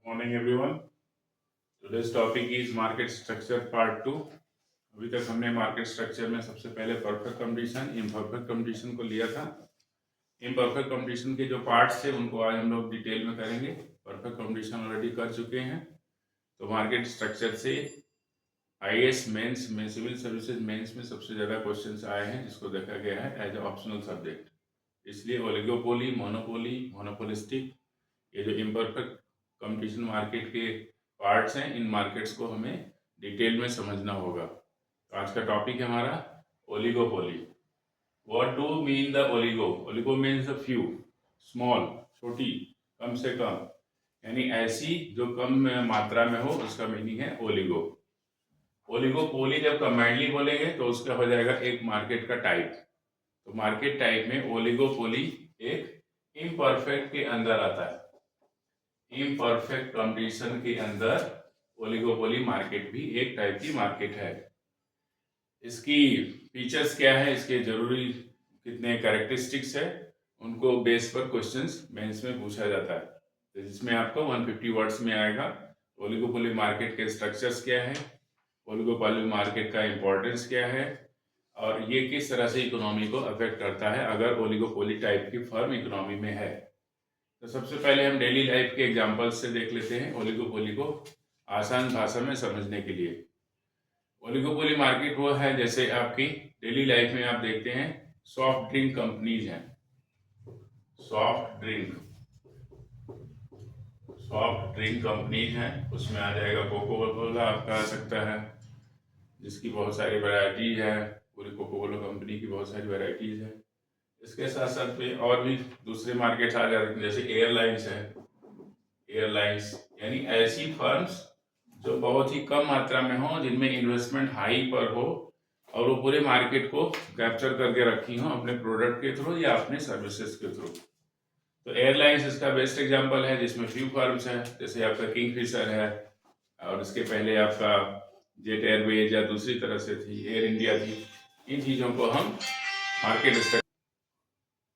Morning everyone. Today's topic is market structure part 2. अभी तक हमने मार्केट स्ट्रक्चर में सबसे पहले परफेक्ट कंडीशन, इम्परफेक्ट कंडीशन को लिया था। इम्परफेक्ट कंडीशन के जो पार्ट्स थे उनको आज हम लोग डिटेल में करेंगे। परफेक्ट कंडीशन ऑलरेडी कर चुके हैं। तो मार्केट स्ट्रक्चर से आईएएस मेंस में, सिविल सर्विसेज मेंस में सबसे ज़्यादा क्वेश्चंस आए हैं, जिसको देखा गया है एज ए ऑप्शनल सब्जेक्ट। इसलिए ओलिगोपोली, मोनोपोली, मोनोपोलिस्टिक, ये जो इम्परफेक्ट कंपटीशन मार्केट के पार्ट्स हैं, इन मार्केट्स को हमें डिटेल में समझना होगा। तो आज का टॉपिक है हमारा oligopoly. What do mean the oligo? Oligo means a few, small, छोटी, कम से कम, यानी ऐसी जो कम मात्रा में हो, उसका मीनिंग है ओलिगो। ओलिगोपोली जब कंबाइंडली बोलेंगे तो उसका हो जाएगा एक मार्केट का टाइप। तो मार्केट टाइप में ओलिगोपोली एक इम्परफेक्ट के अंदर आता है। इम्परफेक्ट कंडीशन के अंदर ओलिगोपोली मार्केट भी एक टाइप की मार्केट है। इसकी फीचर्स क्या है, इसके जरूरी कितने कैरेक्टरिस्टिक्स है, उनको बेस पर क्वेश्चंस मेंस में पूछा जाता है। तो जिसमें आपको 150 वर्ड्स में आएगा ओलिगोपोली मार्केट के स्ट्रक्चर्स क्या है, ओलिगोपोली मार्केट का इंपॉर्टेंस क्या है, और ये किस तरह से इकोनॉमी को अफेक्ट करता है अगर ओलिगोपोली टाइप की फर्म इकोनॉमी में है। तो सबसे पहले हम डेली लाइफ के एग्जांपल्स से देख लेते हैं ओलिगोपोली को आसान भाषा में समझने के लिए। ओलिगोपोली मार्केट वो है जैसे आपकी डेली लाइफ में आप देखते हैं सॉफ्ट ड्रिंक कंपनीज हैं। सॉफ्ट ड्रिंक कंपनीज हैं, उसमें आ जाएगा कोको कोला, आपका आ सकता है, जिसकी बहुत सारी वैरायटीज है। पूरी कोको कोला कंपनी की बहुत सारी वैरायटीज है। इसके साथ साथ में और भी दूसरे मार्केट्स आ जाते हैं, जैसे एयरलाइंस है। एयरलाइंस यानी ऐसी फर्म्स जो बहुत ही कम मात्रा में हो, जिनमें इन्वेस्टमेंट हाई पर हो, और वो पूरे मार्केट को कैप्चर करके रखी हो अपने प्रोडक्ट के थ्रू या अपने सर्विसेज के थ्रू। तो एयरलाइंस इसका बेस्ट एग्जांपल है, जिसमें फ्यू फर्म्स हैं, जैसे आपका किंगफिशर है, और इसके पहले आपका जेट एयरवेज या दूसरी तरह से थी एयर इंडिया थी। इन चीज़ों को हम मार्केट स्ट्रक्चर,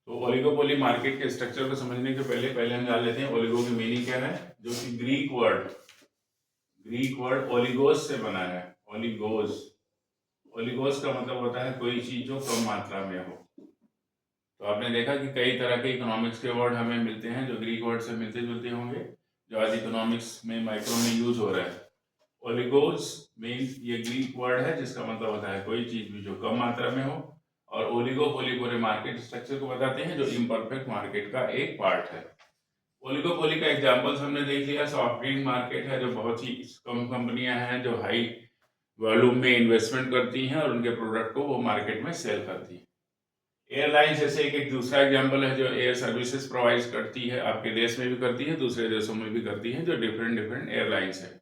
तो ओलिगोपोली मार्केट के स्ट्रक्चर को समझने के पहले हम जान लेते हैं ओलिगो की मीनिंग क्या है, जो कि ग्रीक वर्ड ओलिगोस से बना है। ओलिगोस का मतलब होता है कोई चीज जो कम मात्रा में हो। तो आपने देखा कि कई तरह के इकोनॉमिक्स के वर्ड हमें मिलते हैं जो ग्रीक वर्ड से मिलते जुलते होंगे, जो आज इकोनॉमिक्स में माइक्रो में यूज हो रहा है। ओलिगोस मीन्स ये ग्रीक वर्ड है जिसका मतलब होता है कोई चीज भी जो कम मात्रा में हो, और ओलिगोपोली पूरे मार्केट स्ट्रक्चर को बताते हैं जो इम्परफेक्ट मार्केट का एक पार्ट है। ओलिगोपोली का एग्जांपल्स हमने देख लिया। सॉफ्टवेयर मार्केट है, जो बहुत ही कम कंपनियां हैं जो हाई वॉल्यूम में इन्वेस्टमेंट करती हैं और उनके प्रोडक्ट को वो मार्केट में सेल करती हैं। एयरलाइंस जैसे एक दूसरा एग्जांपल है, जो एयर सर्विसेज प्रोवाइड करती है, आपके देश में भी करती है, दूसरे देशों में भी करती है, जो डिफरेंट एयरलाइंस है।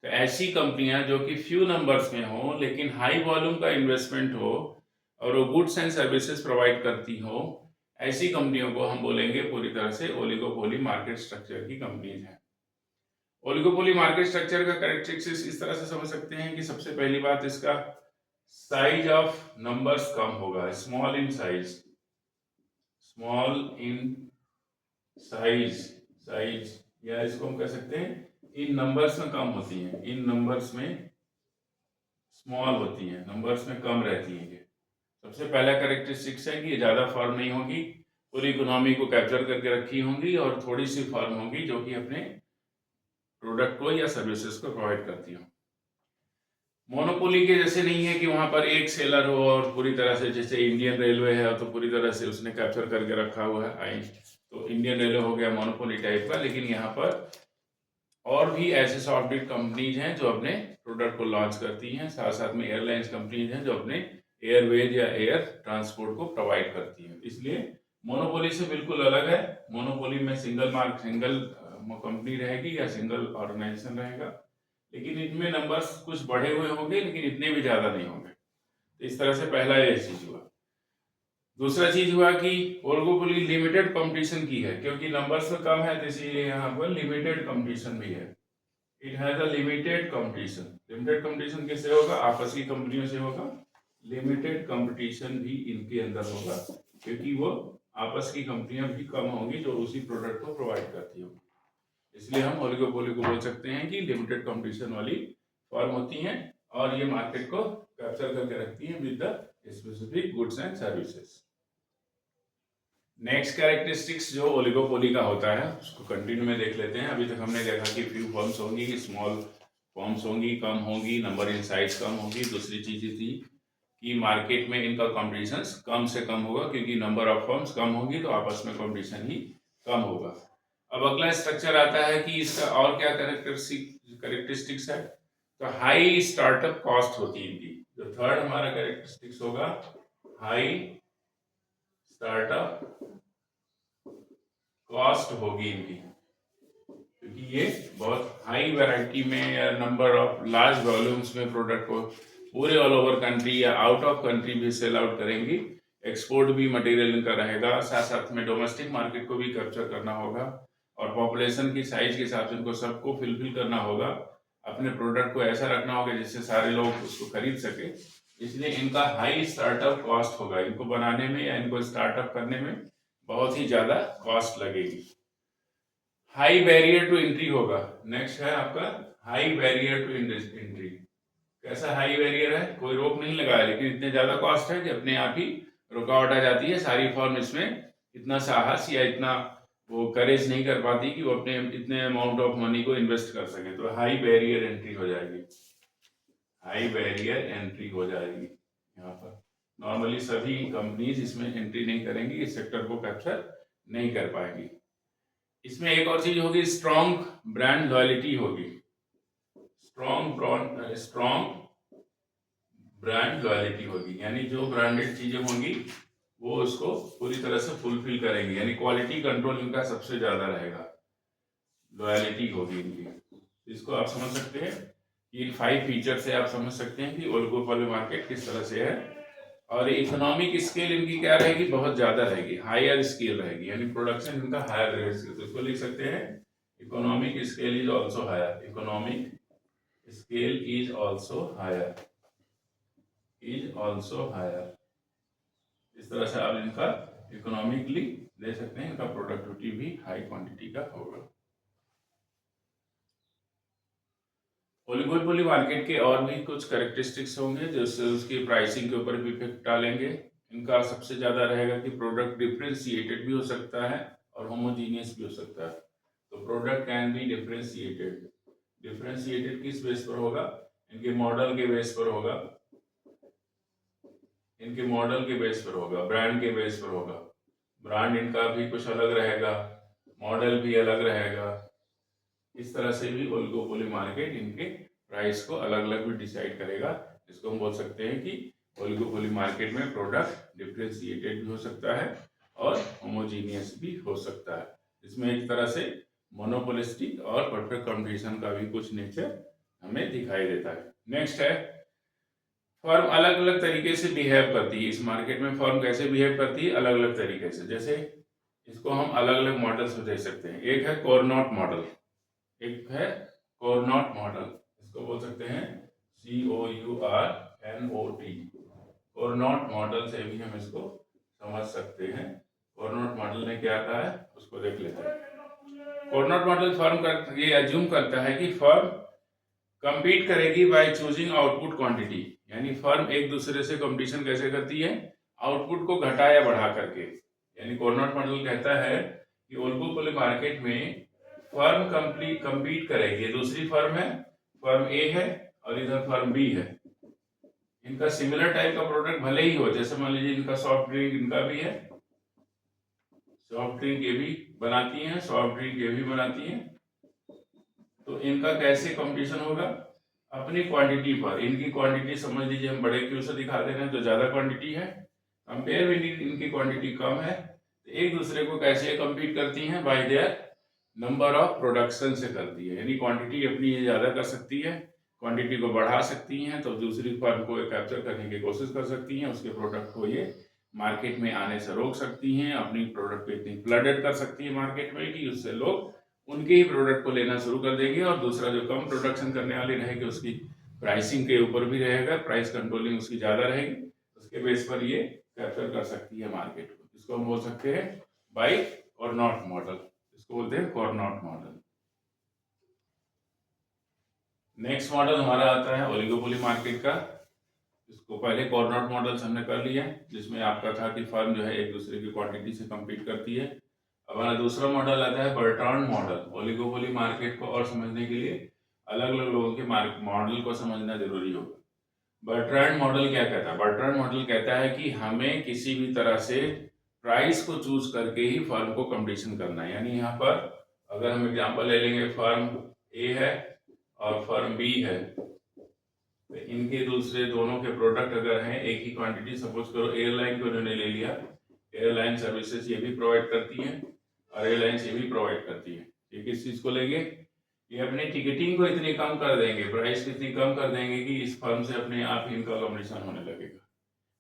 तो ऐसी कंपनियां जो कि फ्यू नंबर्स में हो लेकिन हाई वॉल्यूम का इन्वेस्टमेंट हो और वो गुड्स एंड सर्विसेज प्रोवाइड करती हो, ऐसी कंपनियों को हम बोलेंगे पूरी तरह से ओलिगोपोली मार्केट स्ट्रक्चर की कंपनीज हैं। ओलिगोपोली मार्केट स्ट्रक्चर का कैरेक्टरिस्टिक्स इस तरह से समझ सकते हैं कि सबसे पहली बात, इसका साइज ऑफ नंबर्स कम होगा, स्मॉल इन साइज, या इसको हम कह सकते हैं इन नंबर्स में कम होती हैं, इन नंबर्स में स्मॉल होती हैं, नंबर्स में कम रहती हैं। ये सबसे पहला कैरेक्टरिस्टिक्स है कि ये ज़्यादा फर्म नहीं होगी, पूरी इकोनॉमी को कैप्चर करके रखी होंगी, और थोड़ी सी फर्म होगी जो कि अपने प्रोडक्ट को या सर्विसेज को प्रोवाइड करती हो। मोनोपोली के जैसे नहीं है कि वहां पर एक सेलर हो और पूरी तरह से, जैसे इंडियन रेलवे है तो पूरी तरह से उसने कैप्चर करके रखा हुआ है आई, तो इंडियन रेलवे हो गया मोनोपोली टाइप का। लेकिन यहाँ पर और भी ऐसे सॉफ्टवेयर कंपनीज हैं जो अपने प्रोडक्ट को लॉन्च करती हैं, साथ साथ में एयरलाइंस कंपनीज हैं जो अपने एयरवेज या एयर ट्रांसपोर्ट को प्रोवाइड करती हैं। इसलिए मोनोपोली से बिल्कुल अलग है। मोनोपोली में सिंगल कंपनी रहेगी या सिंगल ऑर्गेनाइजेशन रहेगा, लेकिन इनमें नंबर्स कुछ बढ़े हुए होंगे लेकिन इतने भी ज्यादा नहीं होंगे। तो इस तरह से पहला ये चीज हुआ। दूसरा चीज हुआ कि ओलिगोपोली लिमिटेड कंपटीशन की है, क्योंकि नंबर्स में कम है तो इसीलिए यहाँ पर लिमिटेड कंपटीशन भी है। It has a limited competition. Limited competition किससे होगा? आपस की कंपनियों से होगा। लिमिटेड कंपटीशन भी इनके अंदर होगा, क्योंकि वो आपस की कंपनियां भी कम होंगी जो उसी प्रोडक्ट को प्रोवाइड करती होंगी। इसलिए हम ओलिगोपोली को बोल सकते हैं कि लिमिटेड कंपटीशन वाली फर्म होती हैं और ये मार्केट को कैप्चर करके रखती हैं with the specific goods and services. Next characteristics जो ओलिगोपोली का होता है उसको कंटिन्यू में देख लेते हैं। अभी तक हमने देखा कि फ्यू फर्म्स होंगी, स्मॉल फर्म्स होंगी, कम होंगी, नंबर इन साइज कम होगी। दूसरी चीज थी कि मार्केट में इनका कॉम्पिटिशन कम से कम होगा, क्योंकि नंबर ऑफ फर्म्स कम होगी तो आपस में कॉम्पिटिशन ही कम होगा। अब अगला स्ट्रक्चर आता है कि इसका और क्या कैरेक्टरिस्टिक्स है, तो हाई स्टार्टअप कॉस्ट होती है इनकी। जो थर्ड हमारा कैरेक्टरिस्टिक्स होगा, हाई स्टार्टअप कॉस्ट होगी इनकी, क्योंकि ये बहुत हाई वैरायटी में या नंबर ऑफ लार्ज वॉल्यूम्स में प्रोडक्ट को पूरे ऑल ओवर कंट्री या आउट ऑफ कंट्री भी सेल आउट करेंगी। एक्सपोर्ट भी मटेरियल इनका रहेगा, साथ साथ में डोमेस्टिक मार्केट को भी कैप्चर करना होगा और पॉपुलेशन की साइज के हिसाब से इनको सबको फिलफिल करना होगा। अपने प्रोडक्ट को ऐसा रखना होगा जिससे सारे लोग उसको खरीद सके। इसलिए इनका हाई स्टार्टअप कॉस्ट होगा, इनको बनाने में या इनको स्टार्टअप करने में बहुत ही ज्यादा कॉस्ट लगेगी। हाई बैरियर टू एंट्री होगा। नेक्स्ट है आपका हाई बैरियर टू एंट्री। कैसा हाई बैरियर है, कोई रोक नहीं लगा है, लेकिन इतने ज्यादा कॉस्ट है कि अपने आप ही रुकावट आ जाती है। सारी फर्म इसमें इतना साहस या इतना वो करेज नहीं कर पाती कि वो अपने इतने अमाउंट ऑफ मनी को इन्वेस्ट कर सके, तो हाई बैरियर एंट्री हो जाएगी। हाई बैरियर एंट्री हो जाएगी। यहाँ पर नॉर्मली सभी कंपनीज इसमें एंट्री नहीं करेंगी, इस सेक्टर को कैप्चर नहीं कर पाएंगी। इसमें एक और चीज होगी, स्ट्रॉन्ग ब्रांड लॉयल्टी होगी। स्ट्रॉन्ग ब्रांड लॉयल्टी होगी, यानी जो ब्रांडेड चीजें होंगी वो उसको पूरी तरह से फुलफिल करेंगे, यानी क्वालिटी कंट्रोल इनका सबसे ज्यादा रहेगा, लॉयल्टी होगी इनकी। इसको आप समझ सकते हैं, इन 5 फीचर से आप समझ सकते हैं कि ओलिगोपोली मार्केट किस तरह से है। और इकोनॉमिक स्केल इनकी क्या रहेगी, बहुत ज्यादा रहेगी, हायर स्केल रहेगी, यानी प्रोडक्शन इनका हायर रहेगा। तो इसको लिख सकते हैं, economic scale is also higher. Economic scale is also higher, is also higher. इस तरह से आप इनका इकोनॉमिकली ले सकते हैं, इनका प्रोडक्टिविटी भी हाई क्वांटिटी का होगा। ओलिगोपोली मार्केट के और भी कुछ कैरेक्टरिस्टिक्स होंगे जिससे उसकी प्राइसिंग के ऊपर भी इफेक्ट डालेंगे। इनका सबसे ज्यादा रहेगा कि प्रोडक्ट डिफरेंशिएटेड भी हो सकता है और होमोजीनियस भी हो सकता है। तो product can be differentiated. Differentiated किस बेस पर होगा, इनके मॉडल के बेस पर होगा, इनके मॉडल के बेस पर होगा, ब्रांड के बेस पर होगा। ब्रांड इनका भी कुछ अलग रहेगा, मॉडल भी अलग रहेगा। इस तरह से भी ओलिगोपोली मार्केट इनके प्राइस को अलग अलग भी डिसाइड करेगा। इसको हम बोल सकते हैं कि ओलिगोपोली मार्केट में प्रोडक्ट डिफरेंशिएटेड भी हो सकता है और होमोजीनियस भी हो सकता है। इसमें एक तरह से मोनोपोलिस्टिक और परफेक्ट कंपटीशन का भी कुछ नेचर हमें दिखाई देता है। नेक्स्ट है, फर्म अलग अलग तरीके से बिहेव करती है। इस मार्केट में फर्म कैसे बिहेव करती है, अलग अलग तरीके से। जैसे इसको हम अलग अलग मॉडल्स में देख सकते हैं। एक है कोरनॉट मॉडल, एक है कोरनॉट मॉडल, इसको बोल सकते हैं COURNOT। कोरनॉट मॉडल से भी हम इसको समझ सकते हैं। कोरनॉट मॉडल में क्या आता है उसको देख लेते हैं। कोरनॉट मॉडल फर्म ये अज्यूम करता है कि फर्म कंपीट करेगी बाय चूजिंग आउटपुट क्वांटिटी, यानी फर्म एक दूसरे से कंपटीशन कैसे करती है, आउटपुट को घटा या बढ़ा करके। यानी कोरनॉट मॉडल कहता है कि ओलिगोपोली मार्केट में फर्म कंपीट करेगी। दूसरी फर्म है, फर्म ए है और इधर फर्म बी है। इनका सिमिलर टाइप का प्रोडक्ट भले ही हो, जैसे मान लीजिए इनका सॉफ्ट ड्रिंक इनका भी है, सॉफ्ट ड्रिंक ये भी बनाती हैं, सॉफ्ट ड्रिंक ये भी बनाती हैं। तो इनका कैसे कंपटीशन होगा, अपनी क्वांटिटी पर। इनकी क्वांटिटी समझ लीजिए हम बड़े क्यू से दिखा दे रहे हैं तो ज्यादा क्वांटिटी है, कंपेयर विद इनकी क्वांटिटी कम है। तो एक दूसरे को कैसे कंपीट करती हैं, bye their number of production से करती है। यानी क्वांटिटी अपनी ज्यादा कर सकती है, क्वांटिटी को बढ़ा सकती हैं, तो दूसरी फर्म को कैप्चर करने की कोशिश कर सकती हैं, उसके प्रोडक्ट को ये मार्केट में आने से रोक सकती हैं, अपनी प्रोडक्ट को इतनी फ्लडेड कर सकती है मार्केट में कि उससे लोग उनके ही प्रोडक्ट को लेना शुरू कर देंगे। और दूसरा जो कम प्रोडक्शन करने वाली रहेगी उसकी प्राइसिंग के ऊपर भी रहेगा, प्राइस कंट्रोलिंग उसकी ज्यादा रहेगी, उसके बेस पर ये कैप्चर कर सकती है मार्केट को। इसको हम बोल सकते हैं बाई कोरनॉट मॉडल, इसको बोलते हैं कोरनॉट मॉडल। नेक्स्ट मॉडल हमारा आता है ओलिगोपोली मार्केट का। इसको पहले कॉर्नर मॉडल्स हमने कर लिया, जिसमें आपका था कि फर्म जो है एक दूसरे की क्वांटिटी से कम्पीट करती है। अब हमारा दूसरा मॉडल आता है बर्ट्रांड मॉडल। ओलिगोपोली मार्केट को और समझने के लिए अलग अलग लोगों के मॉडल को समझना जरूरी होगा। बर्ट्रांड मॉडल क्या कहता है? बर्ट्रांड मॉडल कहता है कि हमें किसी भी तरह से प्राइस को चूज करके ही फर्म को कंपटीशन करना है। यानी यहाँ पर अगर हम एग्जांपल ले लेंगे, फर्म ए है और फर्म बी है, तो इनके दूसरे दोनों के प्रोडक्ट अगर हैं एक ही क्वांटिटी, सपोज करो एयरलाइन को इन्होंने ले लिया, एयरलाइन सर्विसेज ये भी प्रोवाइड करती है और एयरलाइंस ये भी प्रोवाइड करती है। ये किस चीज को लेंगे? ये अपनी टिकटिंग को इतनी कम कर देंगे, प्राइस इतनी कम कर देंगे कि इस फर्म से अपने आप ही इनका कंपटीशन होने लगेगा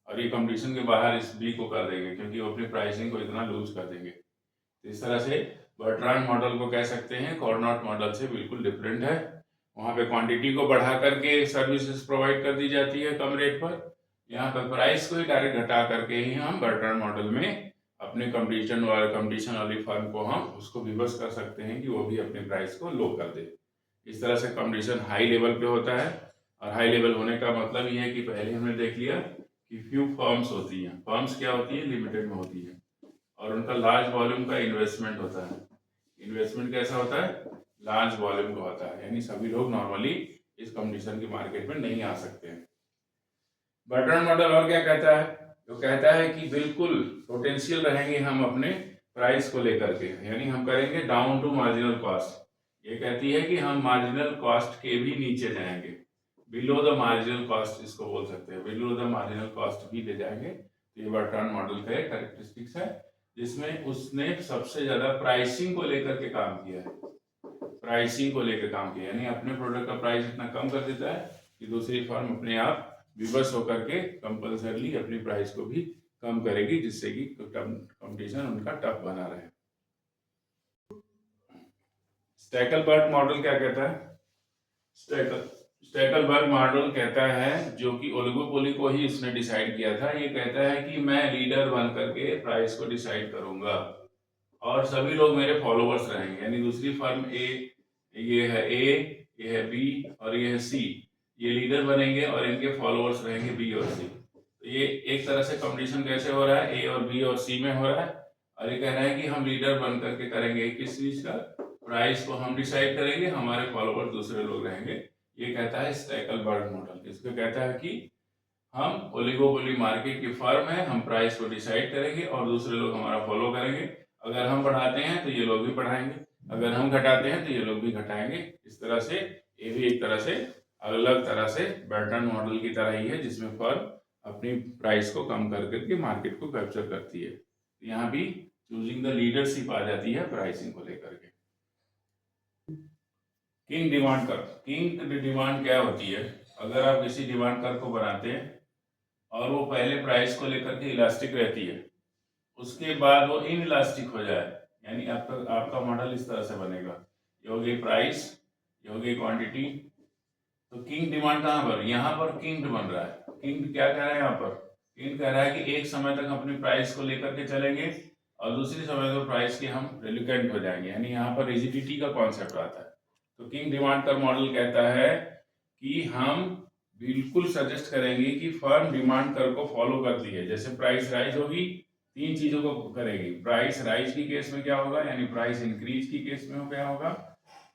और ये कंपटीशन के बाहर इस बी को कर देंगे, क्योंकि वो अपनी प्राइसिंग को इतना लूज कर देंगे। तो इस तरह से बर्ट्रांड मॉडल को कह सकते हैं कॉर्नॉट मॉडल से बिल्कुल डिफरेंट है। वहाँ पे क्वांटिटी को बढ़ा करके सर्विसेज प्रोवाइड कर दी जाती है कम रेट पर, यहाँ पर प्राइस को ही डायरेक्ट घटा करके ही हम बर्ट्रांड मॉडल में अपने कंपटीशन वाली फर्म को हम उसको विवश कर सकते हैं कि वो भी अपने प्राइस को लो कर दे। इस तरह से कंपटीशन हाई लेवल पे होता है, और हाई लेवल होने का मतलब ये है कि पहले हमने देख लिया कि फ्यू फर्म्स होती हैं। फर्म्स क्या होती है? लिमिटेड में होती है, और उनका लार्ज वॉल्यूम का इन्वेस्टमेंट होता है। इन्वेस्टमेंट कैसा होता है? लार्ज वॉल्यूम का होता है, यानी सभी लोग नॉर्मली इस कंपटीशन की मार्केट में नहीं आ सकते हैं। बर्ट्रांड मॉडल और क्या कहता है? तो कहता है कि बिल्कुल पोटेंशियल रहेंगे हम अपने प्राइस को लेकर के, यानी हम करेंगे डाउन टू मार्जिनल कॉस्ट। ये कहती है कि हम मार्जिनल कॉस्ट के भी नीचे जाएंगे, बिलो द मार्जिनल कॉस्ट इसको बोल सकते हैं, बिलो द मार्जिनल कॉस्ट भी ले जाएंगे। तो ये बर्ट्रांड मॉडल का एक कैरेक्टरिस्टिक्स है, जिसमें उसने सबसे ज्यादा प्राइसिंग को लेकर के काम किया है। प्राइसिंग को लेकर काम किया, यानी अपने प्रोडक्ट का प्राइस इतना कम कर देता है कि दूसरी फर्म अपने आप विवश होकर के कंपल्सरली अपनी प्राइस को भी कम करेगी, जिससे कि कंपटीशन उनका टफ बना रहे। स्टैकलबर्ग मॉडल क्या कहता है? स्टैकलबर्ग मॉडल कहता है, जो कि ओलिगोपोली को ही इसने डिसाइड किया था, ये कहता है कि मैं लीडर बन करके प्राइस को डिसाइड करूंगा और सभी लोग मेरे फॉलोवर्स रहेंगे। यानी दूसरी फर्म ए, ये है ए, ये है बी और ये है सी, ये लीडर बनेंगे और इनके फॉलोअर्स रहेंगे बी और सी। तो ये एक तरह से कंपटीशन कैसे हो रहा है? ए और बी और सी में हो रहा है, और ये कह रहा है कि हम लीडर बन करके करेंगे किस चीज का? प्राइस को हम डिसाइड करेंगे, हमारे फॉलोअर्स दूसरे लोग रहेंगे। ये कहता है स्टैकलबर्ग मॉडल। इसको कहता है कि हम ओलिगोपोली मार्केट की फर्म है, हम प्राइस को डिसाइड करेंगे और दूसरे लोग हमारा फॉलो करेंगे। अगर हम बढ़ाते हैं तो ये लोग भी बढ़ाएंगे, अगर हम घटाते हैं तो ये लोग भी घटाएंगे। इस तरह से ये भी एक तरह से अलग तरह से बर्ट्रांड मॉडल की तरह ही है, जिसमें फर्म अपनी प्राइस को कम कर करके मार्केट को कैप्चर करती है। यहाँ भी चूजिंग द लीडरशिप आ जाती है प्राइसिंग को लेकर के। King demand curve. King demand क्या होती है? अगर आप किसी डिमांड कर्व को बनाते हैं और वो पहले प्राइस को लेकर के इलास्टिक रहती है, उसके बाद वो इन इलास्टिक हो जाए, यानी आपका मॉडल इस तरह से बनेगा, ये हो गई प्राइस, ये हो गई क्वांटिटी। तो किंग डिमांड कहाँ पर? यहाँ पर किंग बन रहा है। किंग क्या कह रहा है यहाँ पर? किंग कह रहा है कि एक समय तक अपनी प्राइस को लेकर के चलेंगे और दूसरी समय पर प्राइस के हम रिल्यूकेंट हो जाएंगे, यानी यहाँ पर रिजिडिटी का कॉन्सेप्ट आता है। तो किंग डिमांड का मॉडल कहता है कि हम बिल्कुल सजेस्ट करेंगे कि फर्म डिमांड कर्व को फॉलो करती है। जैसे प्राइस राइज होगी, तीन चीजों को करेगी। प्राइस राइज की केस में क्या होगा? यानी प्राइस इंक्रीज की केस में क्या होगा?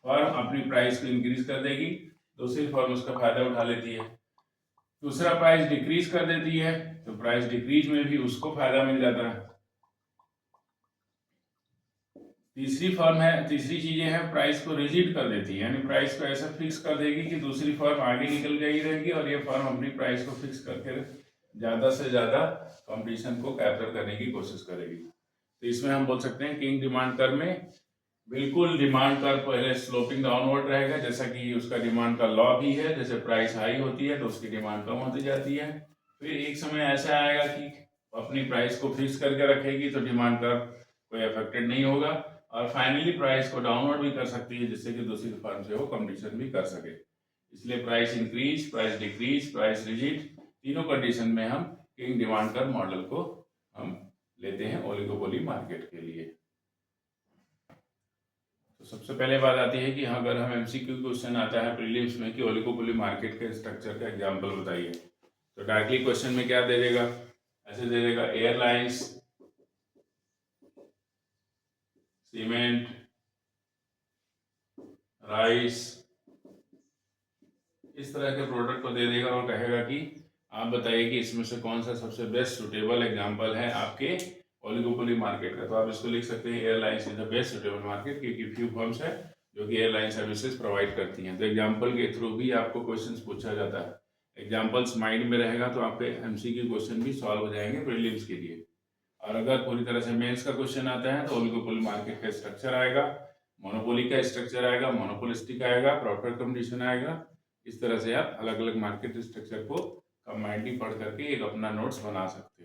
फर्म अपनी प्राइस को इंक्रीज कर देगी, दूसरी फर्म उसका फायदा उठा लेती है। दूसरा प्राइस डिक्रीज कर देती है, तो प्राइस डिक्रीज में भी उसको फायदा मिल जाता है। तीसरी चीजें हैं प्राइस को रिजिड कर देती है, यानी प्राइस को ऐसा फिक्स कर देगी कि दूसरी फर्म आगे निकल गई रहेगी और ये फर्म अपनी प्राइस को फिक्स करके ज्यादा से ज्यादा कंपटीशन को कैप्चर करने की कोशिश करेगी। तो इसमें हम बोल सकते हैं किंग डिमांड कर्व में बिल्कुल डिमांड कर्व पहले स्लोपिंग डाउनवर्ड रहेगा, जैसा कि उसका डिमांड का लॉ भी है। जैसे प्राइस हाई होती है तो उसकी डिमांड कम होती जाती है, फिर एक समय ऐसा आएगा कि अपनी प्राइस को फिक्स करके रखेगी तो डिमांड कर्व कोई अफेक्टेड नहीं होगा, और फाइनली प्राइस को डाउनवर्ड भी कर सकती है, जिससे कि दूसरी फर्म से वो कंपटीशन भी कर सके। इसलिए price increase, price decrease, price rigid, तीनों कंडीशन में हम किंग डिमांड कर्व मॉडल को हम लेते हैं ओलिगोपोली मार्केट के लिए। सबसे पहले बात आती है कि अगर हम एमसीक्यू क्वेश्चन आता है प्रीलिम्स में कि ओलिगोपोली मार्केट के स्ट्रक्चर का एग्जांपल बताइए, तो डायरेक्टली क्वेश्चन में क्या दे देगा, ऐसे दे देगा एयरलाइंस, सीमेंट, राइस, इस तरह के प्रोडक्ट को दे देगा और कहेगा कि आप बताइए कि इसमें से कौन सा सबसे बेस्ट सुटेबल एग्जांपल है आपके ओलिगोपोली मार्केट का। तो आप इसको लिख सकते हैं airlines is the best suitable market, क्योंकि फ्यू फर्म्स है जो कि एयरलाइन सर्विसेज प्रोवाइड करती हैं। तो एग्जाम्पल के थ्रू भी आपको क्वेश्चन पूछा जाता है। एग्जाम्पल्स माइंड में रहेगा तो आपके एमसीक्यू क्वेश्चन भी सॉल्व हो जाएंगे प्रीलिम्स के लिए। और अगर पूरी तरह से मेंस का क्वेश्चन आता है तो ओलिगोपोली मार्केट का स्ट्रक्चर आएगा, मोनोपोली का स्ट्रक्चर आएगा, मोनोपोलिस्टिक आएगा, प्रॉपर कंडीशन आएगा। इस तरह से आप अलग अलग मार्केट स्ट्रक्चर को कंबाइंडली पढ़ करके एक अपना नोट्स बना सकते हैं।